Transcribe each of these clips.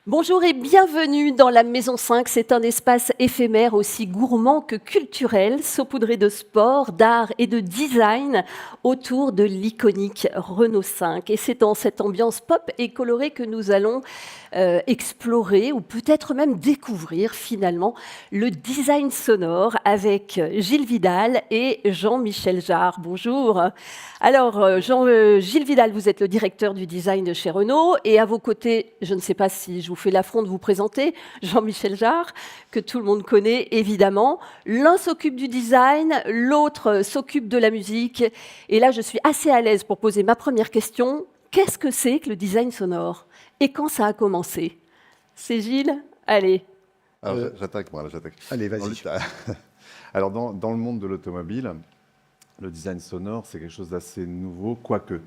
Bonjour et bienvenue dans la Maison 5. C'est un espace éphémère aussi gourmand que culturel, saupoudré de sport, d'art et de design autour de l'iconique Renault 5. Et c'est dans cette ambiance pop et colorée que nous allons explorer ou peut-être même découvrir finalement le design sonore avec Gilles Vidal et Jean-Michel Jarre. Bonjour. Alors, Gilles Vidal, vous êtes le directeur du design de chez Renault et à vos côtés, je ne sais pas si je vous fais l'affront de vous présenter, Jean-Michel Jarre, que tout le monde connaît évidemment. L'un s'occupe du design, l'autre s'occupe de la musique. Et là, je suis assez à l'aise pour poser ma première question. Qu'est-ce que c'est que le design sonore? Et quand ça a commencé? C'est Gilles? Allez. Alors, Euh, j'attaque, moi, là, j'attaque. Allez, Dans vas-y. Alors, dans le monde de l'automobile, le design sonore, c'est quelque chose d'assez nouveau, quoique.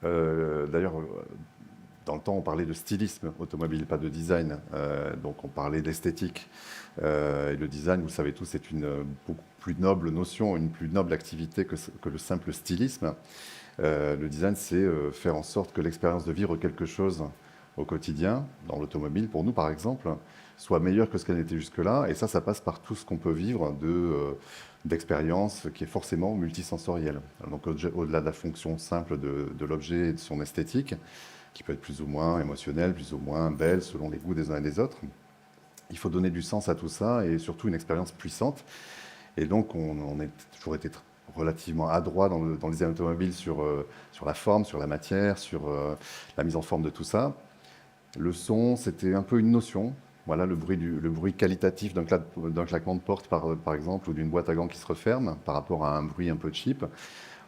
D'ailleurs, dans le temps, on parlait de stylisme automobile, pas de design. Donc, on parlait d'esthétique. Et le design, vous le savez tous, c'est une beaucoup plus noble notion, une plus noble activité que le simple stylisme. Le design, c'est faire en sorte que l'expérience de vivre quelque chose au quotidien, dans l'automobile, pour nous par exemple, soit meilleure que ce qu'elle était jusque-là. Et ça passe par tout ce qu'on peut vivre d'expérience qui est forcément multisensorielle. Donc au-delà de la fonction simple de l'objet et de son esthétique, qui peut être plus ou moins émotionnelle, plus ou moins belle, selon les goûts des uns et des autres, il faut donner du sens à tout ça et surtout une expérience puissante. Et donc on a toujours été relativement adroit dans le design automobile sur la forme, sur la matière, sur la mise en forme de tout ça. Le son, c'était un peu une notion. Voilà, le bruit qualitatif d'un claquement de porte, par exemple, ou d'une boîte à gants qui se referme, par rapport à un bruit un peu cheap.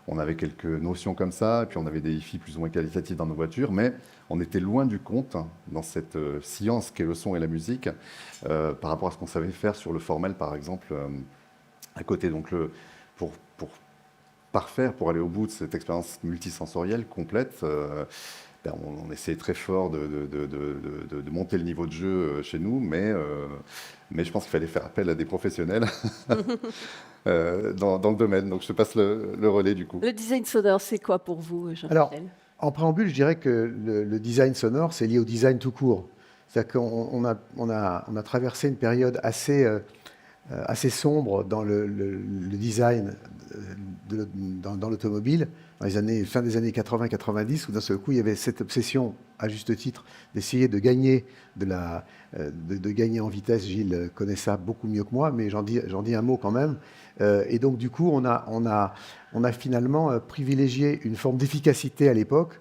On avait quelques notions comme ça, et puis on avait des hi-fi plus ou moins qualitatifs dans nos voitures, mais on était loin du compte dans cette science qu'est le son et la musique, par rapport à ce qu'on savait faire sur le formel, par exemple, à côté. Donc, pour parfaire, pour aller au bout de cette expérience multisensorielle complète, on essaie très fort de monter le niveau de jeu chez nous, mais je pense qu'il fallait faire appel à des professionnels dans le domaine. Donc je te passe le relais du coup. Le design sonore, c'est quoi pour vous, Alors, Jean-Michel? en préambule, je dirais que le design sonore, c'est lié au design tout court. C'est-à-dire qu'on a traversé une période assez sombre dans le design dans l'automobile, fin des années 80-90, où d'un seul coup, il y avait cette obsession, à juste titre, d'essayer de gagner, de gagner en vitesse. Gilles connaît ça beaucoup mieux que moi, mais j'en dis un mot quand même. Et donc, du coup, on a finalement privilégié une forme d'efficacité à l'époque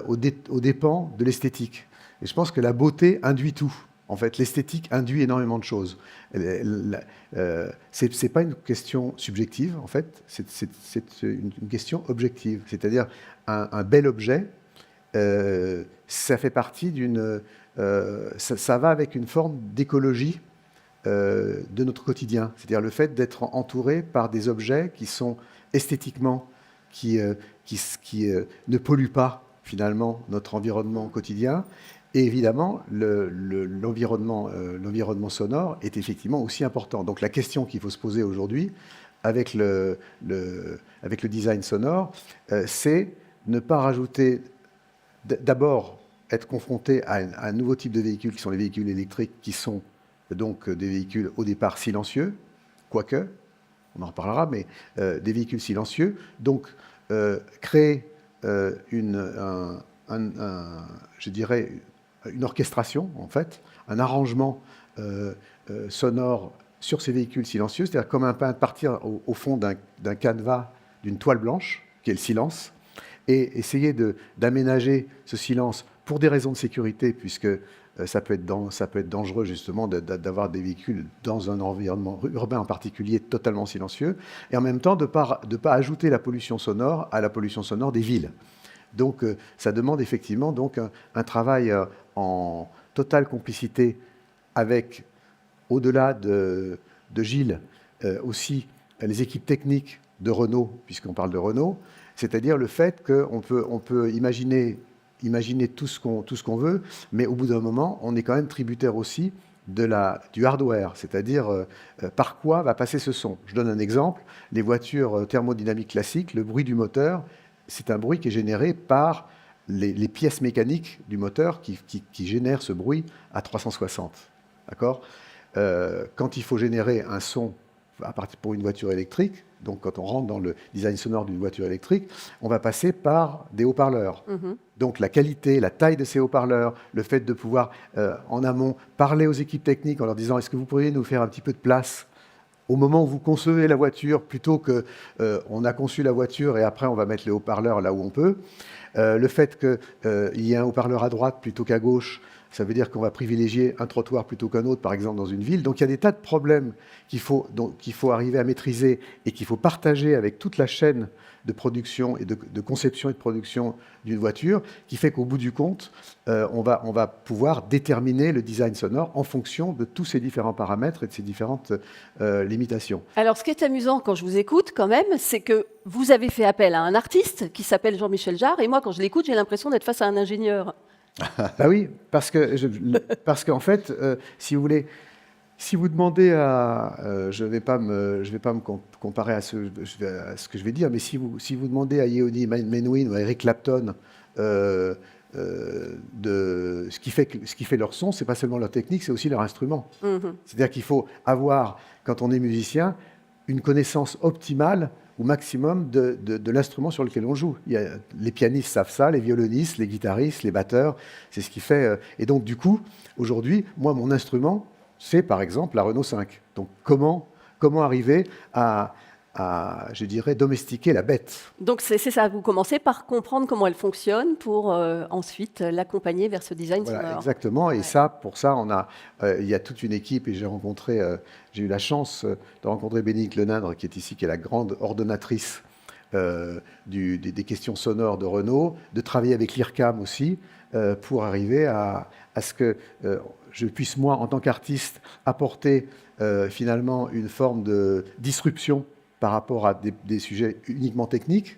aux dépens de l'esthétique. Et je pense que la beauté induit tout. En fait, l'esthétique induit énormément de choses. C'est pas une question subjective, en fait, c'est une question objective. C'est-à-dire, un bel objet, ça fait partie ça va avec une forme d'écologie de notre quotidien. C'est-à-dire le fait d'être entouré par des objets qui sont esthétiquement, qui ne polluent pas, finalement, notre environnement quotidien. Et évidemment, l'environnement sonore est effectivement aussi important. Donc la question qu'il faut se poser aujourd'hui avec le design sonore, c'est ne pas rajouter, d'abord être confronté à un nouveau type de véhicule qui sont les véhicules électriques, qui sont donc des véhicules au départ silencieux, quoique, on en reparlera, mais des véhicules silencieux. Donc créer je dirais, une orchestration, en fait, un arrangement sonore sur ces véhicules silencieux, c'est-à-dire comme un partir au fond d'un canevas, d'une toile blanche, qui est le silence, et essayer d'aménager ce silence pour des raisons de sécurité, puisque ça peut être dangereux justement d'avoir des véhicules dans un environnement urbain en particulier totalement silencieux, et en même temps de ne pas ajouter la pollution sonore à la pollution sonore des villes. Donc ça demande effectivement donc un travail en totale complicité avec, au-delà de Gilles, aussi les équipes techniques de Renault, puisqu'on parle de Renault, c'est-à-dire le fait qu'on peut imaginer tout ce qu'on veut, mais au bout d'un moment, on est quand même tributaire aussi du hardware, c'est-à-dire par quoi va passer ce son. Je donne un exemple, les voitures thermodynamiques classiques, le bruit du moteur, c'est un bruit qui est généré par les pièces mécaniques du moteur qui génèrent ce bruit à 360. D'accord ? Quand il faut générer un son pour une voiture électrique, donc quand on rentre dans le design sonore d'une voiture électrique, on va passer par des haut-parleurs. Donc la qualité, la taille de ces haut-parleurs, le fait de pouvoir en amont parler aux équipes techniques en leur disant est-ce que vous pourriez nous faire un petit peu de place au moment où vous concevez la voiture, plutôt que on a conçu la voiture et après on va mettre les haut-parleurs là où on peut. Le fait qu'il y ait un haut-parleur à droite plutôt qu'à gauche, ça veut dire qu'on va privilégier un trottoir plutôt qu'un autre, par exemple, dans une ville. Donc il y a des tas de problèmes qu'il faut arriver à maîtriser et qu'il faut partager avec toute la chaîne de production et de conception et de production d'une voiture, qui fait qu'au bout du compte, on va pouvoir déterminer le design sonore en fonction de tous ces différents paramètres et de ces différentes limitations. Alors, ce qui est amusant quand je vous écoute, quand même, c'est que vous avez fait appel à un artiste qui s'appelle Jean-Michel Jarre, et moi, quand je l'écoute, j'ai l'impression d'être face à un ingénieur. Bah oui, parce qu'en fait, si vous voulez, si vous demandez à, je vais pas me comparer à ce que je vais dire, mais si vous demandez à Yehudi Menuhin ou à Eric Clapton de ce qui fait leur son, c'est pas seulement leur technique, c'est aussi leur instrument. C'est-à-dire qu'il faut avoir, quand on est musicien, une connaissance optimale au maximum de l'instrument sur lequel on joue. Les pianistes savent ça, les violonistes, les guitaristes, les batteurs, c'est ce qui fait... Et donc, du coup, aujourd'hui, moi, mon instrument, c'est par exemple la Renault 5. Donc, comment arriver à, je dirais, domestiquer la bête. Donc, c'est ça, vous commencez par comprendre comment elle fonctionne pour ensuite l'accompagner vers ce design sonore. Voilà, exactement. Et pour ça, il y a toute une équipe, et j'ai eu la chance de rencontrer Bénédicte Lenindre, qui est ici, qui est la grande ordonnatrice des questions sonores de Renault, de travailler avec l'IRCAM aussi, pour arriver à ce que je puisse, moi, en tant qu'artiste, apporter finalement une forme de disruption par rapport à des sujets uniquement techniques.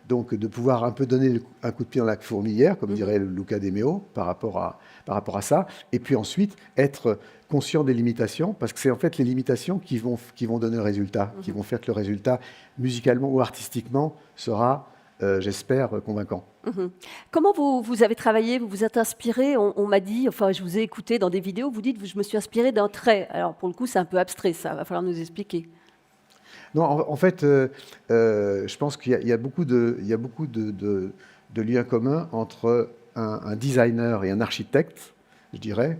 Donc, de pouvoir un peu donner un coup de pied dans la fourmilière, comme dirait Luca De Meo, par rapport à ça. Et puis ensuite, être conscient des limitations, parce que c'est en fait les limitations qui vont donner le résultat, qui vont faire que le résultat, musicalement ou artistiquement, sera, j'espère, convaincant. Comment vous avez travaillé, vous vous êtes inspiré, on m'a dit, enfin je vous ai écouté dans des vidéos, vous dites je me suis inspiré d'un trait. Alors pour le coup c'est un peu abstrait, ça va falloir nous expliquer. Non, en fait, je pense qu'il y a beaucoup de liens communs entre un designer et un architecte, je dirais,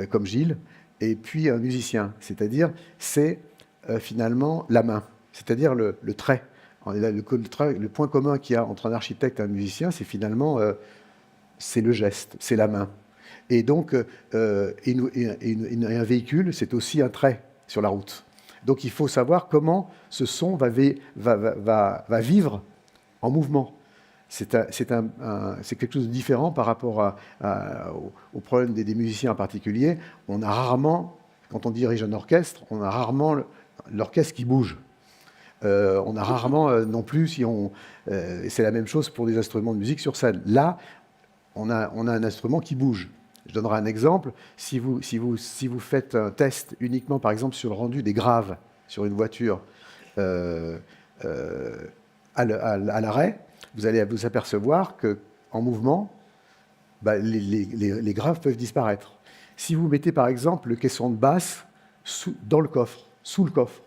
comme Gilles, et puis un musicien. C'est-à-dire, c'est finalement la main, c'est-à-dire le trait. Le point commun qu'il y a entre un architecte et un musicien, c'est finalement c'est le geste, c'est la main. Et donc, un véhicule, c'est aussi un trait sur la route. Donc, il faut savoir comment ce son va vivre en mouvement. C'est quelque chose de différent par rapport au problème des musiciens en particulier. On a rarement, quand on dirige un orchestre, on a rarement l'orchestre qui bouge. On a rarement non plus, c'est la même chose pour des instruments de musique sur scène. Là, on a un instrument qui bouge. Je donnerai un exemple. Si vous faites un test uniquement, par exemple, sur le rendu des graves sur une voiture à l'arrêt, vous allez vous apercevoir qu'en mouvement, les graves peuvent disparaître. Si vous mettez, par exemple, le caisson de basse dans le coffre, sous le coffre,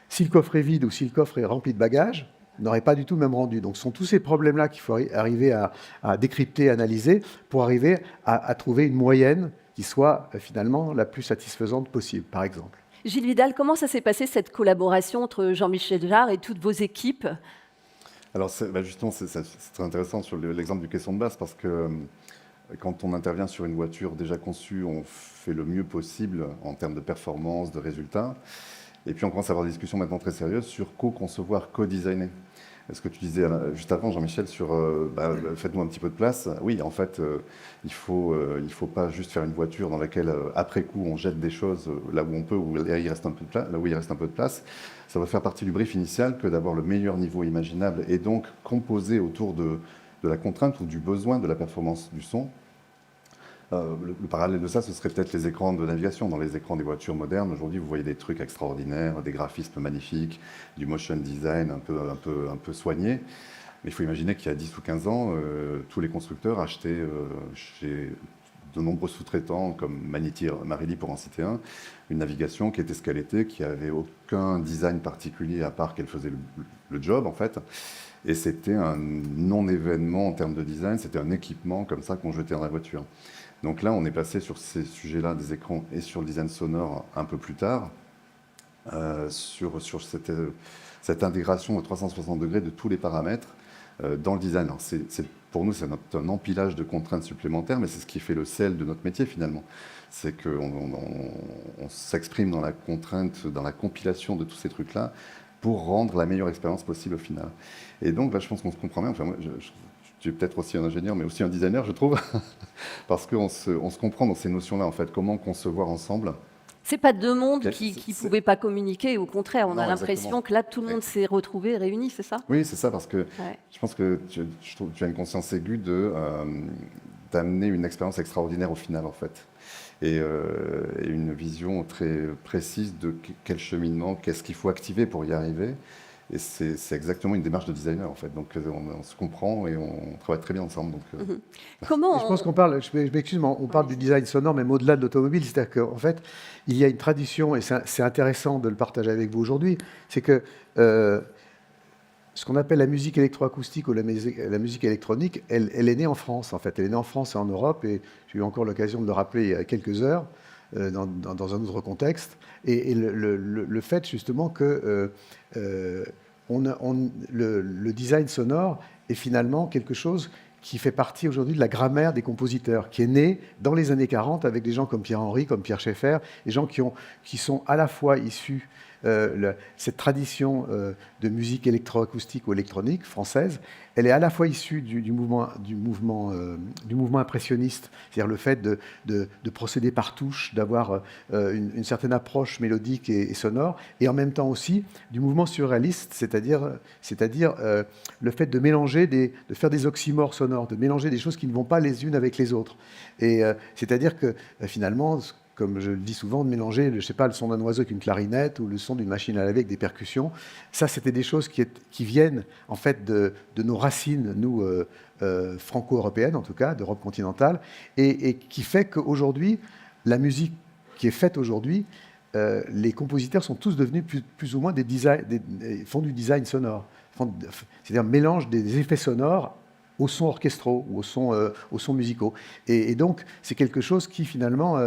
si le coffre est vide ou si le coffre est rempli de bagages, n'aurait pas du tout le même rendu. Donc, ce sont tous ces problèmes-là qu'il faut arriver à décrypter, analyser, pour arriver à trouver une moyenne qui soit finalement la plus satisfaisante possible, par exemple. Gilles Vidal, comment ça s'est passé cette collaboration entre Jean-Michel Jarre et toutes vos équipes ? Alors, justement, c'est très intéressant sur l'exemple du caisson de basse, parce que quand on intervient sur une voiture déjà conçue, on fait le mieux possible en termes de performance, de résultats. Et puis on commence à avoir des discussions maintenant très sérieuses sur co-concevoir, co-designer. Ce que tu disais juste avant, Jean-Michel, sur faites-nous un petit peu de place. Oui, en fait, il faut pas juste faire une voiture dans laquelle, après coup, on jette des choses là où on peut, où il reste un peu de place, là où il reste un peu de place. Ça va faire partie du brief initial que d'avoir le meilleur niveau imaginable et donc composer autour de la contrainte ou du besoin de la performance du son. Le parallèle de ça, ce serait peut-être les écrans de navigation. Dans les écrans des voitures modernes, aujourd'hui, vous voyez des trucs extraordinaires, des graphismes magnifiques, du motion design un peu soigné. Mais il faut imaginer qu'il y a 10 ou 15 ans, tous les constructeurs achetaient chez de nombreux sous-traitants comme Magneti, Marelli pour en citer un, une navigation qui était ce qu'elle était, qui n'avait aucun design particulier à part qu'elle faisait le job en fait. Et c'était un non-événement en termes de design, c'était un équipement comme ça qu'on jetait dans la voiture. Donc là, on est passé sur ces sujets-là des écrans et sur le design sonore un peu plus tard, sur cette intégration au 360 degrés de tous les paramètres dans le design. Alors pour nous, c'est un empilage de contraintes supplémentaires, mais c'est ce qui fait le sel de notre métier finalement. C'est qu'on s'exprime dans la contrainte, dans la compilation de tous ces trucs-là, pour rendre la meilleure expérience possible au final. Et donc, là, je pense qu'on se comprend bien. Enfin, moi, je suis peut-être aussi un ingénieur, mais aussi un designer, je trouve, parce qu'on se comprend dans ces notions-là, en fait. Comment concevoir ensemble. C'est pas deux mondes qui pouvaient pas communiquer, au contraire, on a l'impression que là, tout le monde s'est retrouvé, réuni, c'est ça? Oui, c'est ça, parce que je pense que tu as une conscience aiguë d'amener une expérience extraordinaire au final, en fait. Et une vision très précise de quel cheminement, qu'est-ce qu'il faut activer pour y arriver. Et c'est exactement une démarche de designer, en fait. Donc, on se comprend et on travaille très bien ensemble. Donc, Comment je pense qu'on parle, je m'excuse, mais on parle du design sonore, même au-delà de l'automobile. C'est-à-dire qu'en fait, il y a une tradition, et c'est intéressant de le partager avec vous aujourd'hui, c'est que ce qu'on appelle la musique électroacoustique ou la musique électronique, elle est née en France, en fait. Elle est née en France et en Europe, et j'ai eu encore l'occasion de le rappeler il y a quelques heures, dans un autre contexte. Et le fait, justement, que le design sonore est finalement quelque chose qui fait partie aujourd'hui de la grammaire des compositeurs, qui est né dans les années 40 avec des gens comme Pierre Henry, comme Pierre Schaeffer, des gens qui sont à la fois issus cette tradition de musique électroacoustique ou électronique française, elle est à la fois issue du mouvement impressionniste, c'est-à-dire le fait de procéder par touche, d'avoir une certaine approche mélodique et sonore, et en même temps aussi du mouvement surréaliste, c'est-à-dire le fait de mélanger, de faire des oxymores sonores, de mélanger des choses qui ne vont pas les unes avec les autres. Et c'est-à-dire que finalement, comme je le dis souvent, de mélanger, je sais pas, le son d'un oiseau avec une clarinette ou le son d'une machine à laver avec des percussions. Ça, c'était des choses qui viennent en fait de nos racines, nous, franco-européennes en tout cas, d'Europe continentale, et qui fait qu'aujourd'hui, la musique qui est faite aujourd'hui, les compositeurs sont tous devenus plus ou moins font du design sonore. C'est-à-dire mélangent des effets sonores aux sons orchestraux ou aux sons musicaux. Et donc, c'est quelque chose qui, finalement,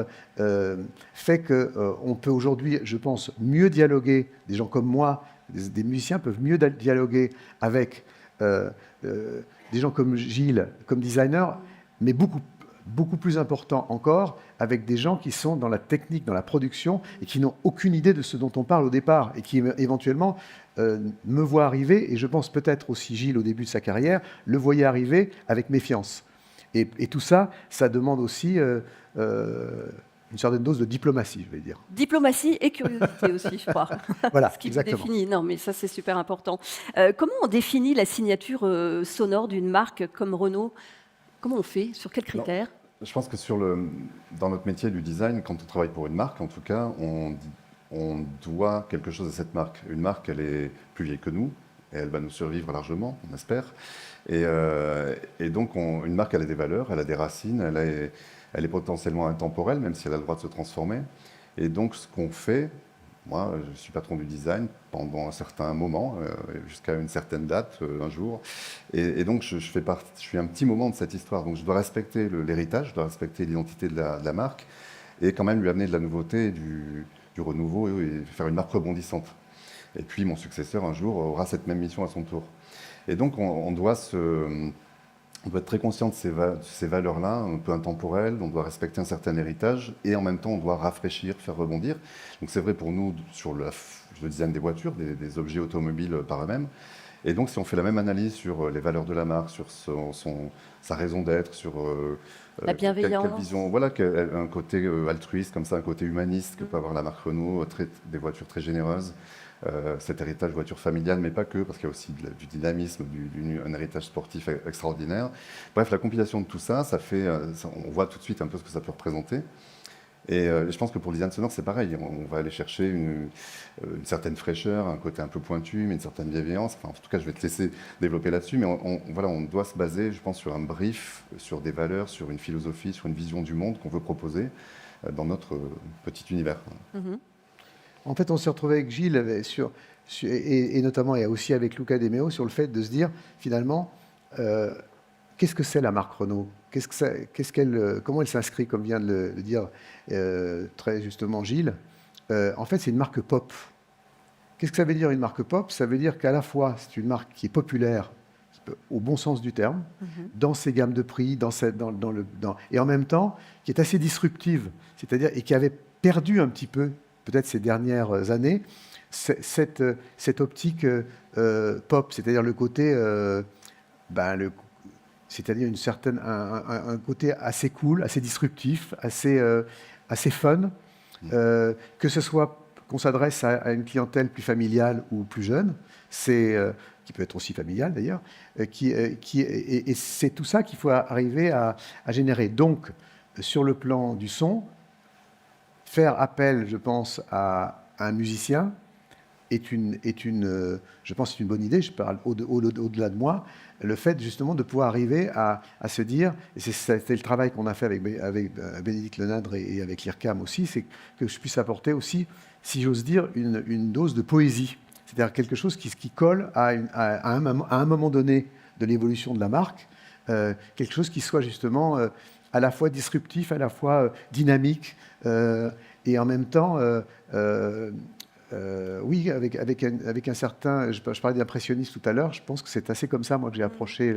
fait qu'on peut aujourd'hui, je pense, mieux dialoguer, des gens comme moi, des musiciens peuvent mieux dialoguer avec des gens comme Gilles, comme designer, mais beaucoup plus important encore, avec des gens qui sont dans la technique, dans la production, et qui n'ont aucune idée de ce dont on parle au départ, et qui éventuellement me voient arriver, et je pense peut-être aussi Gilles au début de sa carrière, le voyait arriver avec méfiance. Et tout ça, ça demande aussi une certaine dose de diplomatie, je vais dire. Diplomatie et curiosité aussi, je crois. Voilà, ce qui exactement. définit. Non, mais ça, c'est super important. Comment on définit la signature sonore d'une marque comme Renault? Comment on fait? Sur quels critères? Je pense que dans notre métier du design, quand on travaille pour une marque, en tout cas, on doit quelque chose à cette marque. Une marque, elle est plus vieille que nous, et elle va nous survivre largement, on espère. Et donc, une marque, elle a des valeurs, elle a des racines, elle est potentiellement intemporelle, même si elle a le droit de se transformer. Et donc, ce qu'on fait, moi, je suis patron du design pendant un certain moment, jusqu'à une certaine date, un jour. Et donc, je suis un petit moment de cette histoire. Donc, je dois respecter l'héritage, je dois respecter l'identité de la marque, et quand même lui amener de la nouveauté, du renouveau, et faire une marque rebondissante. Et puis, mon successeur, un jour, aura cette même mission à son tour. Et donc, on doit être très conscient de ces valeurs-là, un peu intemporelles, on doit respecter un certain héritage, et en même temps, on doit rafraîchir, faire rebondir. Donc c'est vrai pour nous sur le design des voitures, des objets automobiles par eux-mêmes. Et donc si on fait la même analyse sur les valeurs de la marque, sur sa raison d'être, sur la bienveillance, quelle vision, voilà, un côté altruiste, comme ça, un côté humaniste que peut avoir la marque Renault, des voitures très généreuses. Cet héritage voiture familiale, mais pas que, parce qu'il y a aussi du dynamisme, un héritage sportif extraordinaire. Bref, la compilation de tout ça, on voit tout de suite un peu ce que ça peut représenter. Et je pense que pour le design sonore, c'est pareil. On va aller chercher une certaine fraîcheur, un côté un peu pointu, mais une certaine bienveillance. Enfin, en tout cas, je vais te laisser développer là-dessus. Mais voilà, on doit se baser, je pense, sur un brief, sur des valeurs, sur une philosophie, sur une vision du monde qu'on veut proposer dans notre petit univers. Mhm. En fait, on s'est retrouvé avec Gilles et notamment et aussi avec Luca De Meo sur le fait de se dire finalement qu'est-ce que c'est la marque Renault? Comment elle s'inscrit, comme vient de le dire très justement Gilles? En fait, c'est une marque pop. Qu'est-ce que ça veut dire une marque pop? Ça veut dire qu'à la fois, c'est une marque qui est populaire, au bon sens du terme, dans ses gammes de prix, et en même temps, qui est assez disruptive, c'est-à-dire, et qui avait perdu un petit peu, peut-être ces dernières années, cette optique pop, c'est-à-dire le côté, c'est-à-dire un côté assez cool, assez disruptif, assez fun, que ce soit qu'on s'adresse à une clientèle plus familiale ou plus jeune, qui peut être aussi familiale d'ailleurs, et c'est tout ça qu'il faut arriver à générer. Donc, sur le plan du son, faire appel, je pense, à un musicien je pense, c'est une bonne idée. Je parle au-delà de moi. Le fait justement de pouvoir arriver à se dire, et c'était le travail qu'on a fait avec Bénédicte Lenâtre et avec l'IRCAM aussi, c'est que je puisse apporter aussi, si j'ose dire, une dose de poésie. C'est-à-dire quelque chose qui colle à un moment donné de l'évolution de la marque, quelque chose qui soit justement à la fois disruptif, à la fois dynamique, et en même temps... oui, avec un certain... Je parlais d'impressionniste tout à l'heure, je pense que c'est assez comme ça, moi, que j'ai approché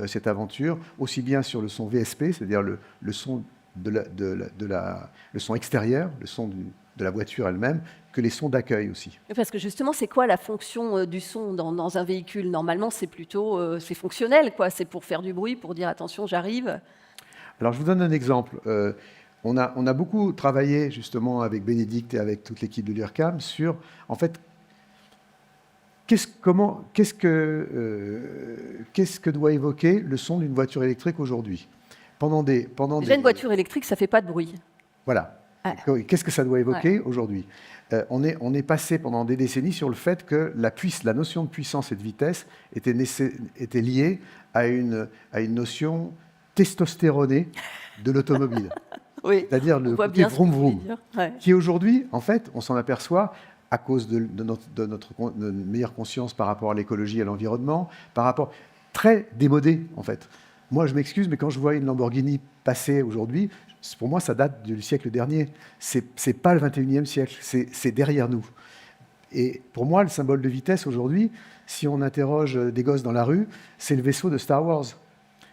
cette aventure, aussi bien sur le son VSP, c'est-à-dire le son le son extérieur, le son de la voiture elle-même, que les sons d'accueil aussi. Parce que justement, c'est quoi la fonction du son dans un véhicule? Normalement, c'est plutôt c'est fonctionnel, quoi. C'est pour faire du bruit, pour dire attention, j'arrive. Alors, je vous donne un exemple. On a beaucoup travaillé justement avec Bénédicte et avec toute l'équipe de l'IRCAM sur, en fait, qu'est-ce que doit évoquer le son d'une voiture électrique aujourd'hui? Déjà, une voiture électrique, ça fait pas de bruit. Voilà. Ah. Qu'est-ce que ça doit évoquer aujourd'hui? On est passé pendant des décennies sur le fait que la notion de puissance et de vitesse était liée à une notion testostéronée de l'automobile. Oui, c'est-à-dire le côté vroom vroom, qui aujourd'hui, en fait, on s'en aperçoit à cause de notre meilleure conscience par rapport à l'écologie et à l'environnement, par rapport très démodé, en fait. Moi, je m'excuse, mais quand je vois une Lamborghini passer aujourd'hui, pour moi, ça date du siècle dernier. C'est pas le 21e siècle, c'est derrière nous. Et pour moi, le symbole de vitesse aujourd'hui, si on interroge des gosses dans la rue, c'est le vaisseau de Star Wars.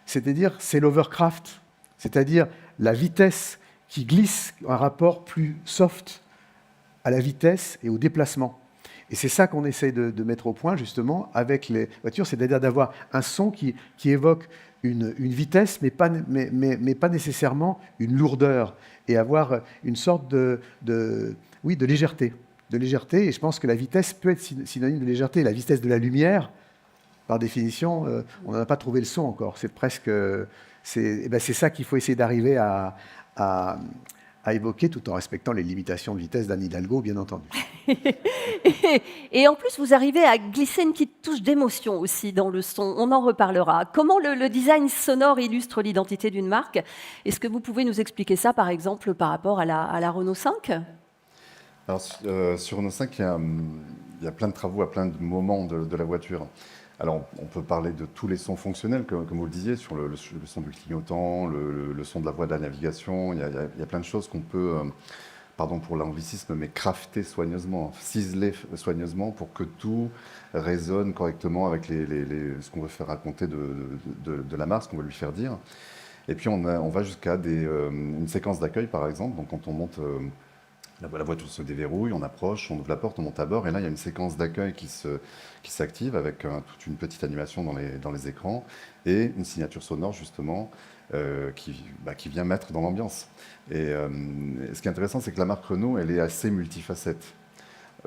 C'est-à-dire, c'est l'hovercraft, c'est-à-dire la vitesse qui glisse un rapport plus soft à la vitesse et au déplacement. Et c'est ça qu'on essaye de mettre au point, justement, avec les voitures, c'est-à-dire d'avoir un son qui évoque une vitesse, mais pas nécessairement une lourdeur, et avoir une sorte de légèreté. De légèreté, et je pense que la vitesse peut être synonyme de légèreté. La vitesse de la lumière, par définition, on n'en a pas trouvé le son encore. C'est ça qu'il faut essayer d'arriver à évoquer, tout en respectant les limitations de vitesse d'Anne Hidalgo, bien entendu. Et en plus, vous arrivez à glisser une petite touche d'émotion aussi dans le son. On en reparlera. Comment le design sonore illustre l'identité d'une marque? Est-ce que vous pouvez nous expliquer ça, par exemple, par rapport à la Renault 5? Alors, sur Renault 5, il y a plein de travaux à plein de moments de la voiture. Alors, on peut parler de tous les sons fonctionnels, comme vous le disiez, sur le son du clignotant, le son de la voie de la navigation. Il y a plein de choses qu'on peut, pardon pour l'anglicisme, mais crafter soigneusement, ciseler soigneusement pour que tout résonne correctement avec ce qu'on veut faire raconter de la marque, ce qu'on veut lui faire dire. Et puis, on va jusqu'à une séquence d'accueil, par exemple. Donc, quand on monte... La voiture se déverrouille, on approche, on ouvre la porte, on monte à bord, et là il y a une séquence d'accueil qui s'active avec toute une petite animation dans les écrans et une signature sonore justement qui vient mettre dans l'ambiance. Et ce qui est intéressant, c'est que la marque Renault, elle est assez multifacette.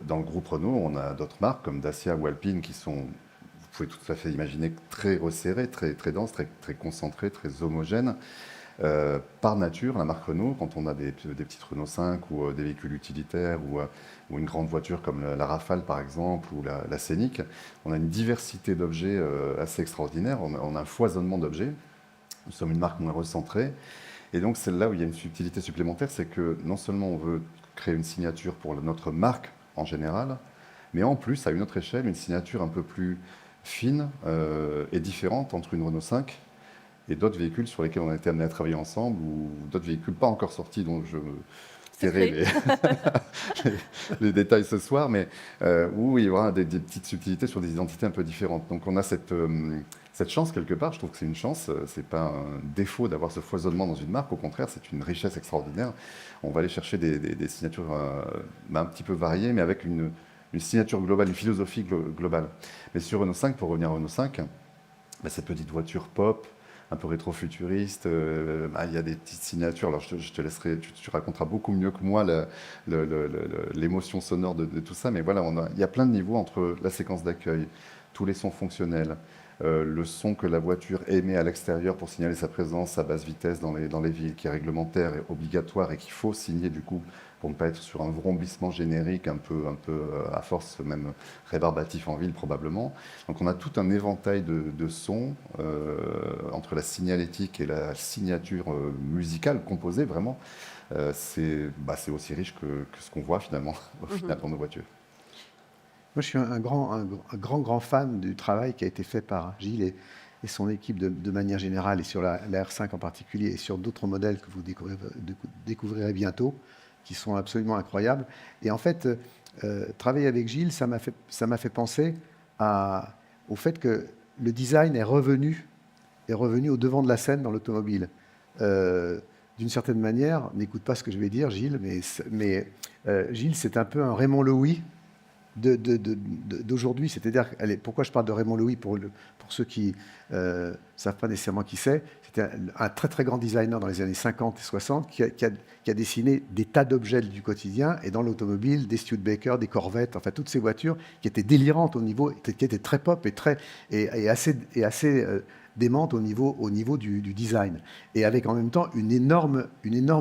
Dans le groupe Renault, on a d'autres marques comme Dacia ou Alpine qui sont, vous pouvez tout à fait imaginer, très resserrées, très, très denses, très, très concentrées, très homogènes. Par nature, la marque Renault, quand on a des petites Renault 5 ou des véhicules utilitaires ou une grande voiture comme la Rafale par exemple ou la Scénic, on a une diversité d'objets assez extraordinaire, on a un foisonnement d'objets. Nous sommes une marque moins recentrée. Et donc c'est là où il y a une subtilité supplémentaire, c'est que non seulement on veut créer une signature pour notre marque en général, mais en plus, à une autre échelle, une signature un peu plus fine et différente entre une Renault 5 et d'autres véhicules sur lesquels on a été amené à travailler ensemble, ou d'autres véhicules pas encore sortis, dont je tairai les détails ce soir, mais où il y aura des petites subtilités sur des identités un peu différentes. Donc on a cette chance quelque part, je trouve que c'est une chance, c'est pas un défaut d'avoir ce foisonnement dans une marque, au contraire, c'est une richesse extraordinaire. On va aller chercher des signatures un petit peu variées, mais avec une signature globale, une philosophie globale. Mais sur Renault 5, pour revenir à Renault 5, cette petite voiture pop, un peu rétro-futuriste, il y a des petites signatures. Alors je te laisserai, tu raconteras beaucoup mieux que moi l'émotion sonore de tout ça, mais voilà, il y a plein de niveaux entre la séquence d'accueil, tous les sons fonctionnels, le son que la voiture émet à l'extérieur pour signaler sa présence à basse vitesse dans les villes, qui est réglementaire et obligatoire et qu'il faut signer du coup pour ne pas être sur un vrombissement générique un peu à force même rébarbatif en ville probablement. Donc on a tout un éventail de sons entre la signalétique et la signature musicale composée vraiment. C'est aussi riche que ce qu'on voit finalement au final dans nos voitures. Moi, je suis un grand fan du travail qui a été fait par Gilles et son équipe de manière générale, et sur la R5 en particulier, et sur d'autres modèles que vous découvrirez bientôt, qui sont absolument incroyables. Et en fait, travailler avec Gilles, ça m'a fait penser au fait que le design est revenu au devant de la scène dans l'automobile. D'une certaine manière, n'écoute pas ce que je vais dire, Gilles, mais Gilles, c'est un peu un Raymond Loewy d'aujourd'hui. C'est-à-dire, pourquoi je parle de Raymond Loewy pour ceux qui ne savent pas nécessairement qui c'est. C'était un très très grand designer dans les années 50 et 60 qui a dessiné des tas d'objets du quotidien, et dans l'automobile, des Studebaker, des Corvettes, enfin toutes ces voitures qui étaient délirantes au niveau, qui étaient très pop et assez démente au niveau du design, et avec en même temps une énorme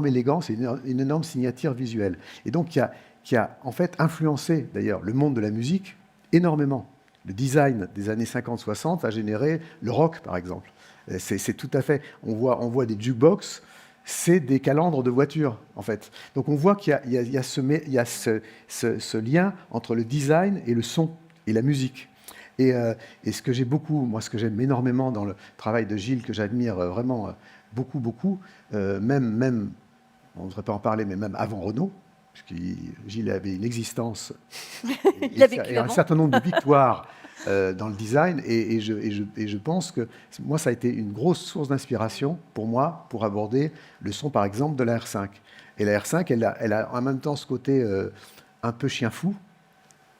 élégance et une énorme signature visuelle. Et donc qui a en fait influencé d'ailleurs le monde de la musique énormément. Le design des années 50-60 a généré le rock, par exemple. C'est tout à fait... On voit des jukebox, c'est des calandres de voitures, en fait. Donc on voit qu'il y a ce lien entre le design et le son et la musique. Et ce que j'aime énormément dans le travail de Gilles, que j'admire vraiment beaucoup, même, on ne devrait pas en parler, mais même avant Renault, parce que Gilles avait une existence et un certain nombre de victoires dans le design, et je pense que moi, ça a été une grosse source d'inspiration pour moi, pour aborder le son, par exemple, de la R5. Et la R5, elle a en même temps ce côté un peu chien fou,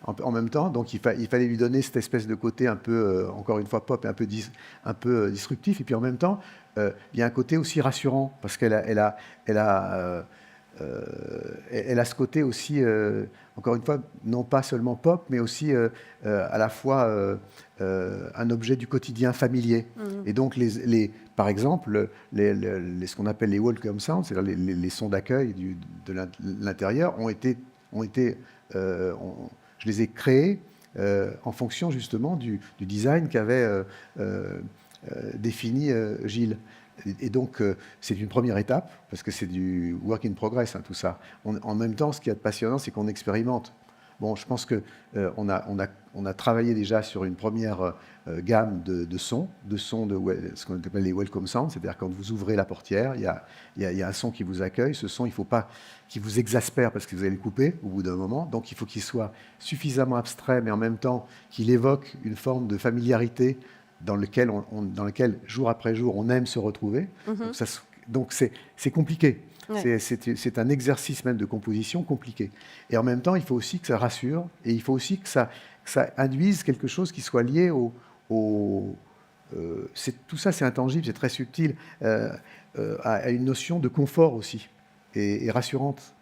en même temps, donc il fallait lui donner cette espèce de côté un peu, encore une fois, pop et un peu disruptif, et puis en même temps, il y a un côté aussi rassurant, parce qu'elle a ce côté aussi, encore une fois, non pas seulement pop, mais aussi à la fois un objet du quotidien familier. Et donc, par exemple, ce qu'on appelle les welcome sounds, c'est-à-dire les sons d'accueil de l'intérieur, je les ai créés en fonction justement du design qu'avait défini Gilles. Et donc, c'est une première étape, parce que c'est du work in progress, tout ça. En même temps, ce qui est passionnant, c'est qu'on expérimente. Bon, je pense qu'on a travaillé déjà sur une première gamme de sons, ce qu'on appelle les welcome sounds, c'est-à-dire quand vous ouvrez la portière, il y a un son qui vous accueille. Ce son, il ne faut pas qu'il vous exaspère parce que vous allez le couper au bout d'un moment. Donc, il faut qu'il soit suffisamment abstrait, mais en même temps qu'il évoque une forme de familiarité dans lequel jour après jour, on aime se retrouver. Donc, c'est compliqué. Ouais. C'est un exercice même de composition compliqué. Et en même temps, il faut aussi que ça rassure, et il faut aussi que ça induise quelque chose qui soit lié tout ça, c'est intangible, c'est très subtil, à une notion de confort aussi, et rassurante,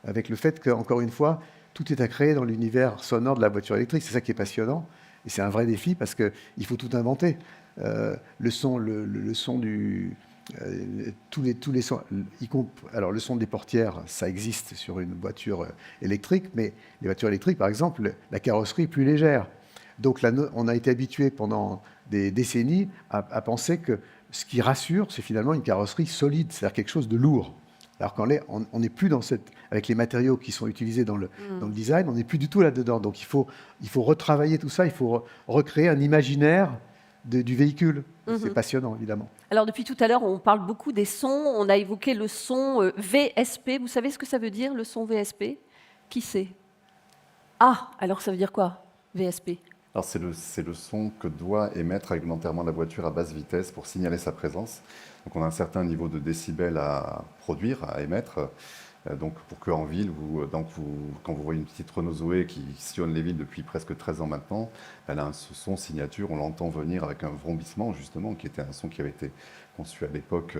avec le fait qu'encore une fois, tout est à créer dans l'univers sonore de la voiture électrique. C'est ça qui est passionnant. Et c'est un vrai défi, parce qu'il faut tout inventer. Le son tous les sons, alors le son des portières, ça existe sur une voiture électrique, mais les voitures électriques, par exemple, la carrosserie est plus légère. Donc là, on a été habitué pendant des décennies à penser que ce qui rassure, c'est finalement une carrosserie solide, c'est-à-dire quelque chose de lourd. Alors on n'est plus avec les matériaux qui sont utilisés dans le design, on n'est plus du tout là-dedans. Donc il faut retravailler tout ça, il faut recréer un imaginaire du véhicule. C'est passionnant, évidemment. Alors, depuis tout à l'heure, on parle beaucoup des sons. On a évoqué le son VSP. Vous savez ce que ça veut dire, le son VSP? Qui sait? Ah, alors ça veut dire quoi, VSP? Alors c'est le son que doit émettre réglementairement la voiture à basse vitesse pour signaler sa présence. Donc on a un certain niveau de décibels à produire, à émettre. Donc pour qu'en ville, quand vous voyez une petite Renault Zoé qui sillonne les villes depuis presque 13 ans maintenant, elle a un son signature, on l'entend venir avec un vrombissement justement, qui était un son qui avait été conçu à l'époque,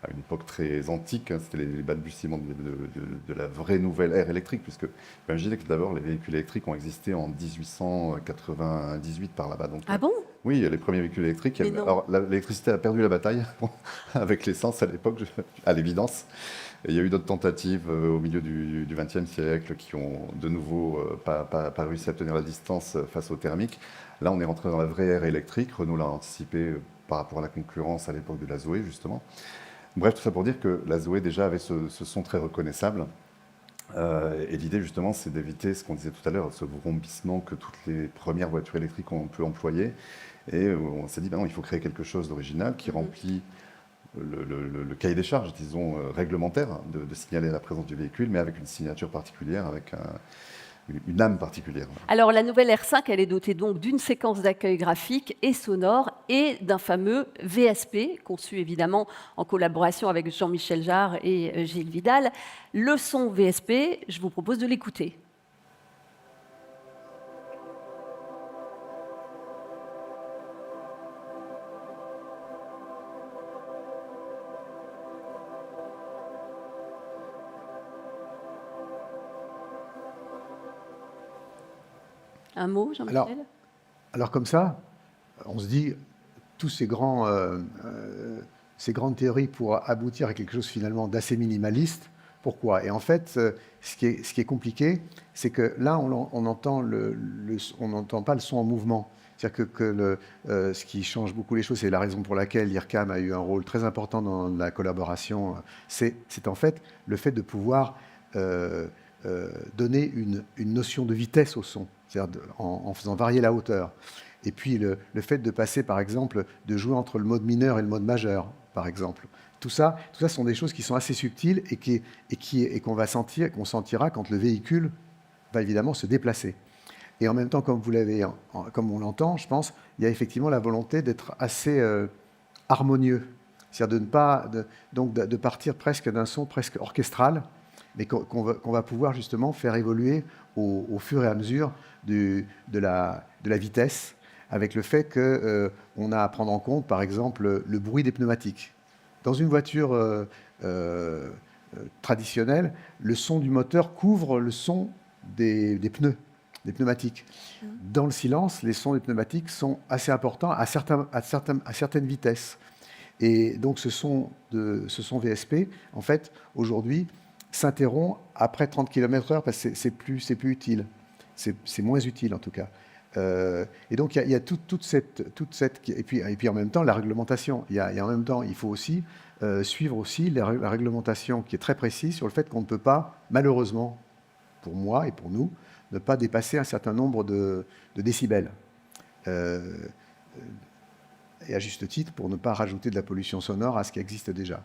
à une époque très antique, hein, c'était les balbutiements de la vraie nouvelle ère électrique, puisque imaginez que d'abord les véhicules électriques ont existé en 1898 par là-bas. Donc, Ah bon? oui, les premiers véhicules électriques. Mais non. Alors l'électricité a perdu la bataille avec l'essence à l'époque, à l'évidence. Et il y a eu d'autres tentatives au milieu du XXe siècle qui ont de nouveau pas réussi à tenir la distance face au thermique. Là, on est rentré dans la vraie ère électrique. Renault l'a anticipé par rapport à la concurrence à l'époque de la Zoé, justement. Bref, tout ça pour dire que la Zoé déjà avait ce son très reconnaissable. Et l'idée, justement, c'est d'éviter ce qu'on disait tout à l'heure, ce vrombissement que toutes les premières voitures électriques ont pu employer. Et on s'est dit, ben non, il faut créer quelque chose d'original qui remplit le cahier des charges, disons, réglementaire, de signaler la présence du véhicule, mais avec une signature particulière, avec une âme particulière. Alors, la nouvelle R5, elle est dotée donc d'une séquence d'accueil graphique et sonore et d'un fameux VSP, conçu évidemment en collaboration avec Jean-Michel Jarre et Gilles Vidal. Le son VSP, je vous propose de l'écouter. Un mot, Jean-Michel? Alors comme ça, on se dit, tous ces grandes théories pour aboutir à quelque chose finalement d'assez minimaliste. Pourquoi? Et en fait, ce qui est compliqué, c'est que là, on n'entend pas le son en mouvement. C'est-à-dire que ce qui change beaucoup les choses, c'est la raison pour laquelle l'IRCAM a eu un rôle très important dans la collaboration, c'est en fait le fait de pouvoir donner une notion de vitesse au son, c'est-à-dire en faisant varier la hauteur. Et puis le fait de passer, par exemple, de jouer entre le mode mineur et le mode majeur, par exemple. Tout ça sont des choses qui sont assez subtiles et qu'on sentira quand le véhicule va évidemment se déplacer. Et en même temps, comme on l'entend, je pense, il y a effectivement la volonté d'être assez harmonieux. C'est-à-dire de partir presque d'un son presque orchestral, mais qu'on va pouvoir justement faire évoluer au fur et à mesure de la vitesse, avec le fait qu'on a à prendre en compte, par exemple, le bruit des pneumatiques. Dans une voiture traditionnelle, le son du moteur couvre le son des pneus, des pneumatiques. Dans le silence, les sons des pneumatiques sont assez importants à certaines vitesses. Et donc ce son VSP, en fait, aujourd'hui, s'interrompt après 30 km/h parce que c'est plus utile. C'est moins utile, en tout cas. Et donc, il y a toute cette et puis en même temps, la réglementation. En même temps, il faut aussi suivre aussi la réglementation qui est très précise sur le fait qu'on ne peut pas, malheureusement, pour moi et pour nous, ne pas dépasser un certain nombre de décibels. Et à juste titre, pour ne pas rajouter de la pollution sonore à ce qui existe déjà.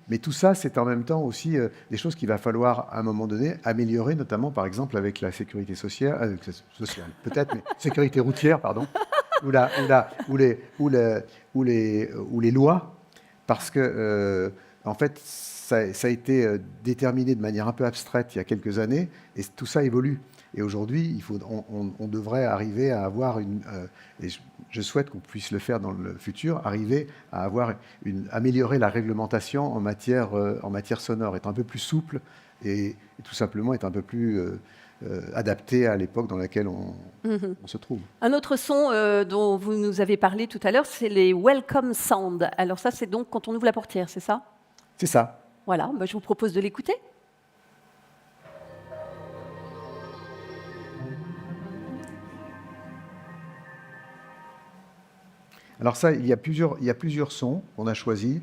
Mais tout ça, c'est en même temps aussi des choses qu'il va falloir, à un moment donné, améliorer, notamment, par exemple, avec la sécurité sociale, peut-être, mais sécurité routière, pardon, ou les lois, parce que, en fait, ça a été déterminé de manière un peu abstraite il y a quelques années, et tout ça évolue. Et aujourd'hui, on devrait arriver à avoir et je souhaite qu'on puisse le faire dans le futur, arriver à améliorer la réglementation en matière sonore, être un peu plus souple et tout simplement être un peu plus adapté à l'époque dans laquelle Mhm. on se trouve. Un autre son dont vous nous avez parlé tout à l'heure, c'est les Welcome Sound. Alors ça, c'est donc quand on ouvre la portière, c'est ça? C'est ça. Voilà, bah, je vous propose de l'écouter. Alors ça, il y a plusieurs sons qu'on a choisis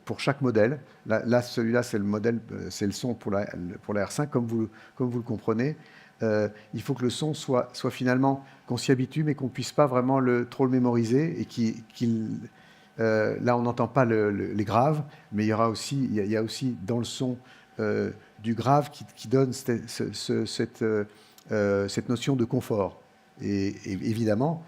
pour chaque modèle. Là, celui-là, c'est le modèle, c'est le son pour la R5, comme vous le comprenez. Il faut que le son soit finalement qu'on s'y habitue, mais qu'on ne puisse pas vraiment trop le mémoriser et là, on n'entend pas les graves, mais il y a aussi dans le son du grave qui donne cette notion de confort. Et évidemment,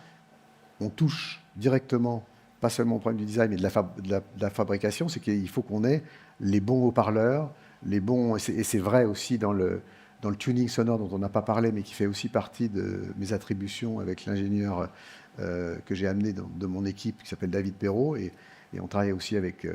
on touche directement, pas seulement au problème du design, mais de la fabrication, c'est qu'il faut qu'on ait les bons haut-parleurs, et c'est vrai aussi dans le tuning sonore dont on n'a pas parlé, mais qui fait aussi partie de mes attributions avec l'ingénieur que j'ai amené de mon équipe, qui s'appelle David Perrault, et on travaille aussi avec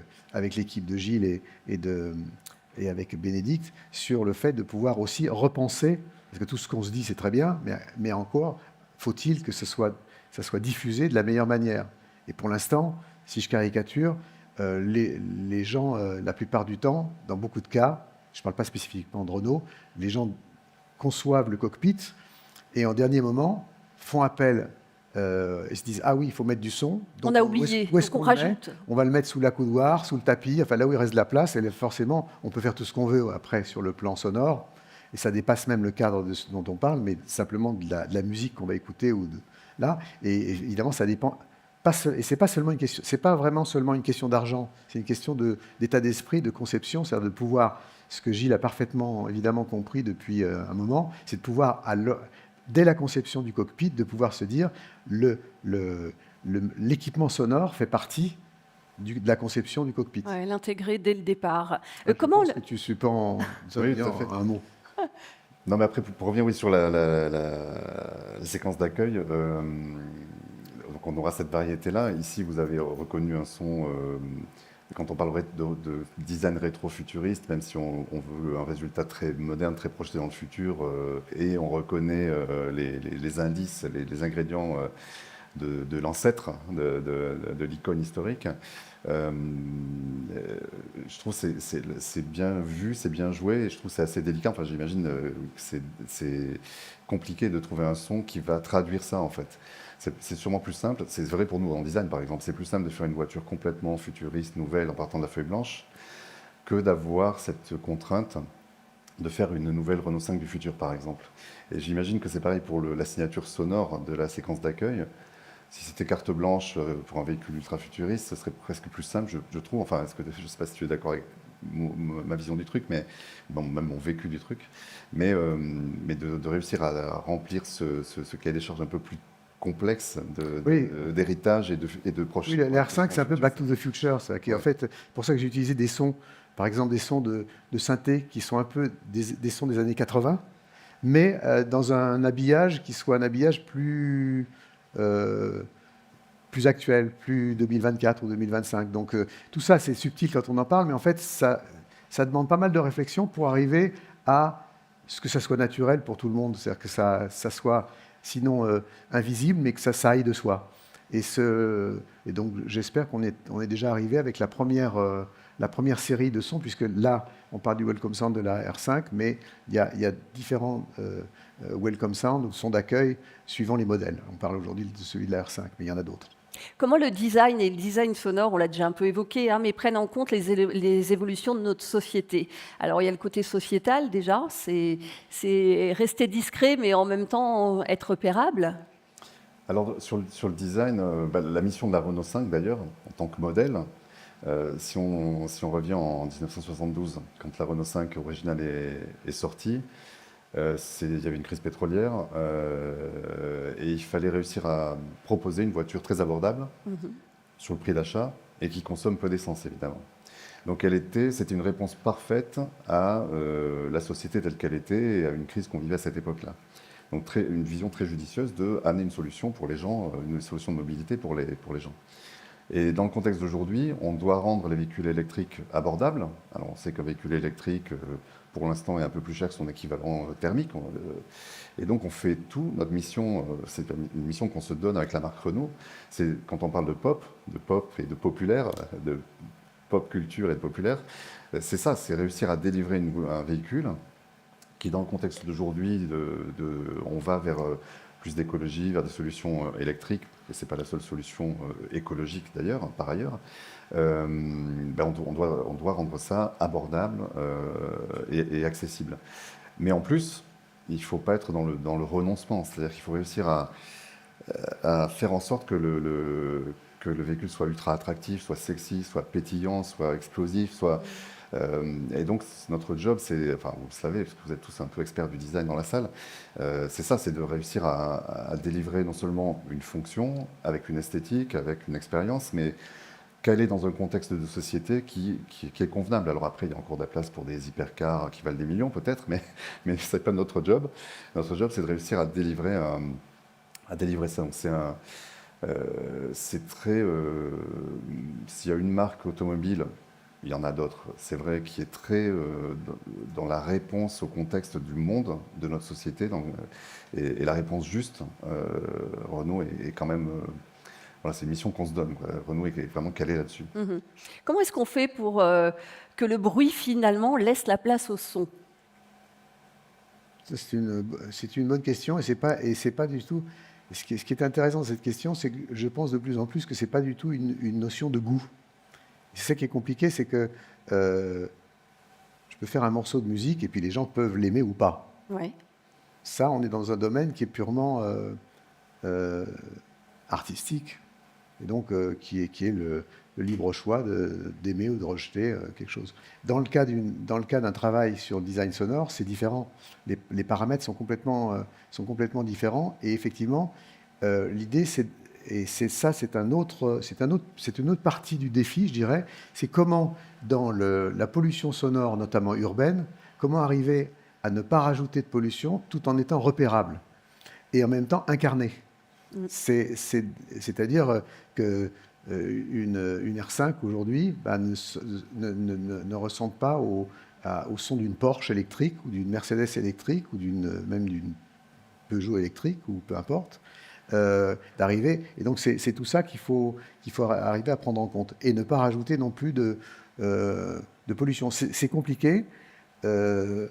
l'équipe de Gilles et avec Bénédicte, sur le fait de pouvoir aussi repenser, parce que tout ce qu'on se dit, c'est très bien, mais encore faut-il que ça soit diffusé de la meilleure manière. Et pour l'instant, si je caricature, les gens, la plupart du temps, dans beaucoup de cas, je ne parle pas spécifiquement de Renault, les gens conçoivent le cockpit et en dernier moment font appel et se disent « Ah oui, il faut mettre du son. » Donc, on a oublié, où est-ce donc on qu'on le met? rajoute. On va le mettre sous la coudoir, sous le tapis, enfin là où il reste de la place. Et forcément, on peut faire tout ce qu'on veut après sur le plan sonore. Et ça dépasse même le cadre de ce dont on parle, mais simplement de la musique qu'on va écouter là. Et évidemment, ça dépend. Et c'est pas seulement une question. C'est pas vraiment seulement une question d'argent. C'est une question d'état d'esprit, de conception, c'est-à-dire de pouvoir. Ce que Gilles a parfaitement évidemment compris depuis un moment, c'est de pouvoir, dès la conception du cockpit, de pouvoir se dire l'équipement sonore fait partie de la conception du cockpit. Ouais, l'intégrer dès le départ. Je Comment pense que tu suspends Oui, tout à fait. un mot. Non, mais après, pour revenir sur la séquence d'accueil, donc on aura cette variété-là. Ici, vous avez reconnu un son, quand on parlerait de design rétro-futuriste, même si on veut un résultat très moderne, très projeté dans le futur, et on reconnaît les indices, les ingrédients de l'ancêtre, de l'icône historique. Je trouve que c'est bien vu, c'est bien joué, et je trouve que c'est assez délicat. Enfin, j'imagine que c'est compliqué de trouver un son qui va traduire ça, en fait. C'est sûrement plus simple, c'est vrai pour nous en design, par exemple, c'est plus simple de faire une voiture complètement futuriste, nouvelle, en partant de la feuille blanche, que d'avoir cette contrainte de faire une nouvelle Renault 5 du futur, par exemple. Et j'imagine que c'est pareil pour la signature sonore de la séquence d'accueil. Si c'était carte blanche pour un véhicule ultra futuriste, ce serait presque plus simple, je trouve. Enfin, je ne sais pas si tu es d'accord avec ma vision du truc, mais bon, même mon vécu du truc. Mais de réussir à remplir ce cahier des charges un peu plus complexe d'héritage et de proche. Oui, l'R5, c'est un peu Back to the Future. Ça, qui est en fait, pour ça que j'ai utilisé des sons, par exemple des sons de synthé qui sont un peu des sons des années 80, mais dans un habillage qui soit un habillage plus actuel, plus 2024 ou 2025. Donc tout ça, c'est subtil quand on en parle, mais en fait, ça demande pas mal de réflexion pour arriver à ce que ça soit naturel pour tout le monde, c'est-à-dire que ça soit sinon invisible, mais que ça aille de soi. Et donc j'espère qu'on est déjà arrivé avec la première série de sons, puisque là, on parle du Welcome Sound de la R5, mais il y a différents Welcome Sound, sons d'accueil, suivant les modèles. On parle aujourd'hui de celui de la R5, mais il y en a d'autres. Comment le design et le design sonore, on l'a déjà un peu évoqué, mais prennent en compte les évolutions de notre société? Alors il y a le côté sociétal déjà, c'est rester discret mais en même temps être repérable. Alors sur le design, la mission de la Renault 5 d'ailleurs, en tant que modèle, si on revient en 1972, quand la Renault 5 originale est sortie, il y avait une crise pétrolière et il fallait réussir à proposer une voiture très abordable sur le prix d'achat et qui consomme peu d'essence, évidemment. Donc c'était une réponse parfaite à la société telle qu'elle était et à une crise qu'on vivait à cette époque-là. Donc une vision très judicieuse d'amener une solution pour les gens, une solution de mobilité pour les gens. Et dans le contexte d'aujourd'hui, on doit rendre les véhicules électriques abordables. Alors on sait qu'un véhicule électrique, pour l'instant, est un peu plus cher que son équivalent thermique. Et donc on fait tout, notre mission, c'est une mission qu'on se donne avec la marque Renault. C'est quand on parle de pop et de populaire, de pop culture et de populaire, c'est ça, c'est réussir à délivrer un véhicule qui, dans le contexte d'aujourd'hui, on va vers plus d'écologie, vers des solutions électriques, et ce n'est pas la seule solution écologique d'ailleurs, par ailleurs, on doit rendre ça abordable et accessible. Mais en plus, il ne faut pas être dans le renoncement, c'est-à-dire qu'il faut réussir à faire en sorte que que le véhicule soit ultra attractif, soit sexy, soit pétillant, soit explosif, et donc notre job, c'est, enfin vous le savez, parce que vous êtes tous un peu experts du design dans la salle, c'est ça, c'est de réussir à délivrer non seulement une fonction, avec une esthétique, avec une expérience, mais caler dans un contexte de société qui est convenable. Alors après, il y a encore de la place pour des hypercars qui valent des millions peut-être, mais ce n'est pas notre job. Notre job, c'est de réussir à délivrer ça. Donc c'est très... s'il y a une marque automobile, il y en a d'autres, c'est vrai, qui est très dans la réponse au contexte du monde, de notre société, et la réponse juste, Renault est quand même... voilà, c'est une mission qu'on se donne, quoi. Renault est vraiment calé là-dessus. Mhm. Comment est-ce qu'on fait pour que le bruit, finalement, laisse la place au son? C'est une bonne question, et c'est pas du tout... Ce qui est intéressant dans cette question, c'est que je pense de plus en plus que ce n'est pas du tout une notion de goût. C'est ça qui est compliqué, c'est que je peux faire un morceau de musique et puis les gens peuvent l'aimer ou pas. Ouais. Ça, on est dans un domaine qui est purement artistique, et donc qui est le libre choix d'aimer ou de rejeter quelque chose. Dans le cas d'un travail sur le design sonore, c'est différent. Les paramètres sont complètement différents, et effectivement, l'idée, c'est une autre partie du défi, je dirais. C'est comment, dans la pollution sonore, notamment urbaine, comment arriver à ne pas rajouter de pollution tout en étant repérable et en même temps incarné. C'est-à-dire que une R5 aujourd'hui ne ressemble pas au son d'une Porsche électrique ou d'une Mercedes électrique ou même d'une Peugeot électrique ou peu importe. D'arriver. Et donc, c'est tout ça qu'il faut arriver à prendre en compte et ne pas rajouter non plus de pollution. C'est compliqué. Je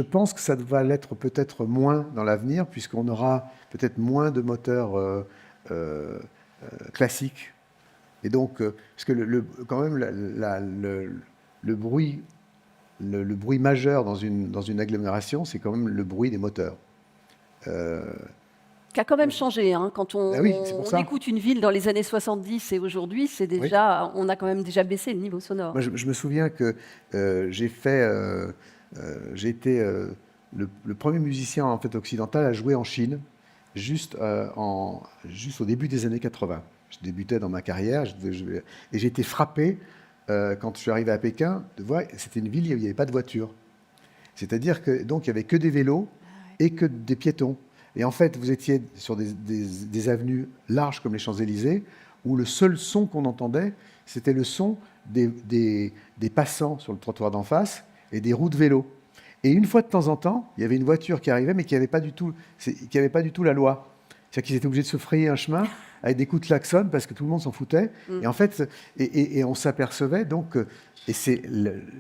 pense que ça va l'être peut-être moins dans l'avenir, puisqu'on aura peut-être moins de moteurs classiques. Et donc, parce que quand même, le bruit majeur dans une agglomération, c'est quand même le bruit des moteurs. Qui a quand même changé, hein. Quand on écoute une ville dans les années 70 et aujourd'hui, c'est déjà, on a quand même déjà baissé le niveau sonore. Moi, je me souviens que j'ai été le premier musicien en fait occidental à jouer en Chine, juste au début des années 80. Je débutais dans ma carrière, et j'ai été frappé quand je suis arrivé à Pékin de voir, c'était une ville où il n'y avait pas de voiture. C'est-à-dire que donc il y avait que des vélos et que des piétons. Et en fait, vous étiez sur des avenues larges comme les Champs-Élysées, où le seul son qu'on entendait, c'était le son des passants sur le trottoir d'en face et des roues de vélo. Et une fois de temps en temps, il y avait une voiture qui arrivait, mais qui n'avait pas du tout la loi. C'est-à-dire qu'ils étaient obligés de se frayer un chemin avec des coups de klaxon parce que tout le monde s'en foutait. Et en fait, et on s'apercevait donc, et c'est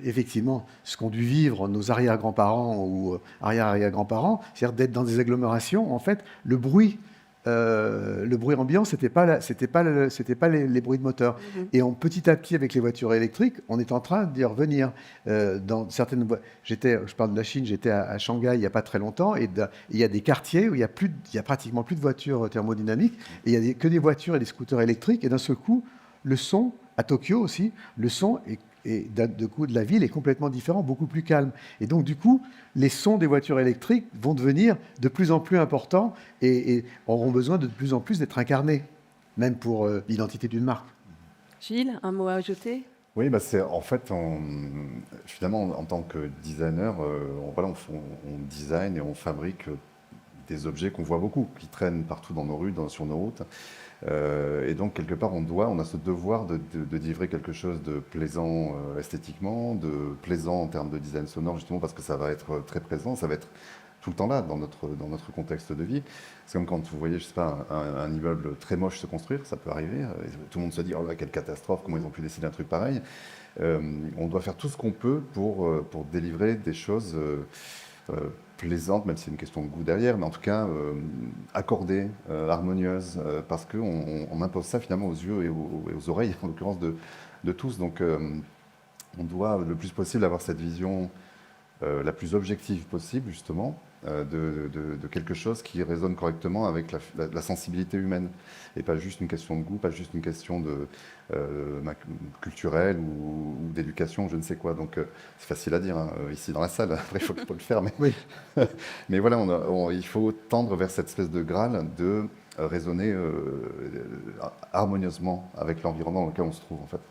effectivement ce qu'ont dû vivre nos arrière-grands-parents ou arrière-arrière-grands-parents, c'est-à-dire d'être dans des agglomérations. En fait, le bruit ambiant, c'était pas les bruits de moteur. Et petit à petit, avec les voitures électriques, on est en train d'y revenir. Dans certaines, je parle de la Chine, j'étais à Shanghai il n'y a pas très longtemps, et il y a des quartiers où il y a pratiquement plus de voitures thermodynamiques, et il y a que des voitures et des scooters électriques, et d'un seul coup, le son, à Tokyo aussi, le son de la ville est complètement différent, beaucoup plus calme. Et donc, du coup, les sons des voitures électriques vont devenir de plus en plus importants et auront besoin de plus en plus d'être incarnés, même pour l'identité d'une marque. Gilles, un mot à ajouter ? Oui, c'est en fait, finalement, en tant que designer, on design et on fabrique des objets qu'on voit beaucoup, qui traînent partout dans nos rues, sur nos routes. Et donc, quelque part, on a ce devoir de livrer quelque chose de plaisant esthétiquement, de plaisant en termes de design sonore, justement parce que ça va être très présent, ça va être tout le temps là dans notre contexte de vie. C'est comme quand vous voyez, je sais pas, un immeuble très moche se construire, ça peut arriver, et tout le monde se dit, oh là, quelle catastrophe, comment ils ont pu décider un truc pareil. On doit faire tout ce qu'on peut pour délivrer des choses plaisantes, même si c'est une question de goût derrière, mais en tout cas accordées, harmonieuses, parce qu'on impose ça finalement aux yeux et aux oreilles, en l'occurrence de tous. Donc on doit le plus possible avoir cette vision la plus objective possible, justement, de quelque chose qui résonne correctement avec la sensibilité humaine, et pas juste une question de goût, pas juste une question culturelle ou d'éducation, je ne sais quoi. Donc c'est facile à dire hein, ici dans la salle, après il faut le faire, mais, Oui. mais voilà, il faut tendre vers cette espèce de Graal de raisonner harmonieusement avec l'environnement dans lequel on se trouve, en fait.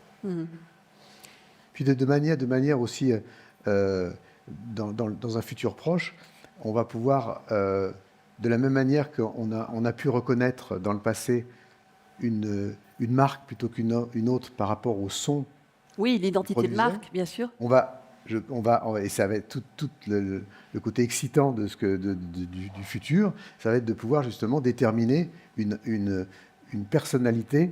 Puis de manière aussi, dans un futur proche, on va pouvoir, de la même manière qu'on a pu reconnaître dans le passé une marque plutôt qu'une autre par rapport au son. Oui, l'identité de Produisait. marque, bien sûr. Et ça va être tout le côté excitant du futur, ça va être de pouvoir justement déterminer une personnalité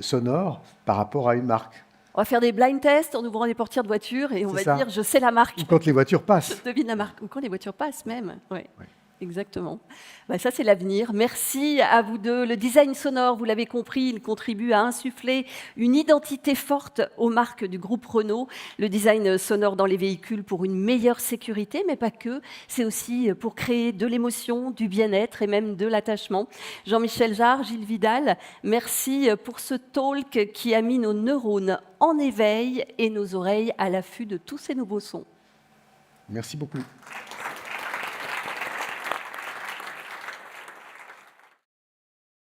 sonore par rapport à une marque. On va faire des blind tests en ouvrant des portières de voitures et on C'est va ça. dire je sais la marque. Ou quand les voitures Je passent. devine la marque. Ou quand les voitures passent même. Ouais. Ouais. Exactement. Bah, ça, c'est l'avenir. Merci à vous deux. Le design sonore, vous l'avez compris, il contribue à insuffler une identité forte aux marques du groupe Renault. Le design sonore dans les véhicules pour une meilleure sécurité, mais pas que. C'est aussi pour créer de l'émotion, du bien-être et même de l'attachement. Jean-Michel Jarre, Gilles Vidal, merci pour ce talk qui a mis nos neurones en éveil et nos oreilles à l'affût de tous ces nouveaux sons. Merci beaucoup.